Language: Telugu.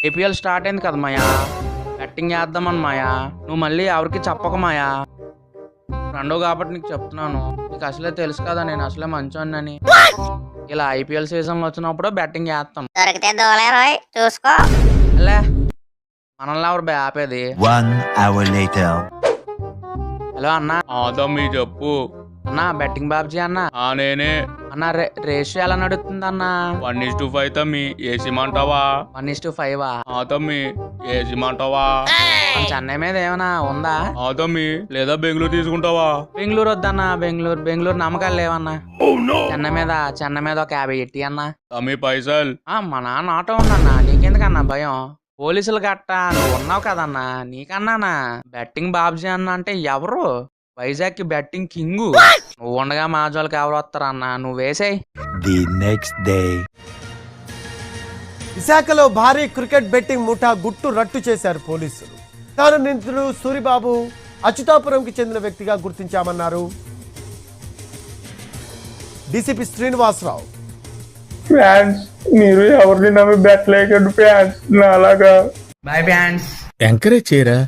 ఐపీఎల్ స్టార్ట్ అయింది కదా మాయా, బెట్టింగ్ వేద్దామని మాయా. నువ్వు మళ్ళీ ఎవరికి చెప్పక మాయా, రెండో కాబట్టి నీకు చెప్తున్నాను. నీకు అసలే తెలుసు కదా నేను అసలే మంచోన్నని. ఇలా ఐపీఎల్ సీజన్ వచ్చినప్పుడు బెట్టింగ్ వేస్తాం. దొరికితే దోలేరోయ్ చూసుకో. అలే మనల్ని ఎవరు బే ఆపేది. 1 hour later. హలో అన్నా. తమ్మి చెప్పు. అన్నా బెట్టింగ్ బాబ్జీ అన్నా. నేనే. అన్న రేషియో ఎలా నడుస్తుంది అన్న? 1:5 తమ్మి. ఏసిమంటావా? 1:5. తమ్మి ఏసిమంటావా? చెన్నై మీద ఏమైనా ఉందా తమ్మి? లేదా బెంగళూరు తీసుకుంటావా? బెంగళూరు వద్దన్నా. బెంగళూరు నమ్మకాలు లేవన్నా. చెన్నై మీద ఒక 50 ఎట్టి అన్నా. తమ్మి పైసలు? మా నాన్న ఆటో ఉందన్నా. నీకెందుకన్నా భయం? పోలీసులు గట్ట నువ్వు ఉన్నావు కదన్నా, నీకన్నానా. బెట్టింగ్ బాబ్జీ అన్న అంటే ఎవరు? వైజాగ్ కి బెట్టింగ్ కింగు. నువ్వు ఉండగా మా జోలికి ఎవరు వస్తారన్నా? నువ్వు వేసేయ్. The next day. విశాఖలో భారీ క్రికెట్ బెట్టింగ్ ముఠా గుట్టు రట్టు చేశారు పోలీసులు. తాను నిందితుడు సూరిబాబు అచ్యుతాపురంకి చెందిన వ్యక్తిగా గుర్తించామన్నారు డీసీపీ శ్రీనివాసరావు. ఫ్యాన్స్ మీరు ఎవరిని నమ్మి బెట్ లేకండి ఫ్యాన్స్, నా అలాగా. By fans. ఎంకరేజ్ చేయరా.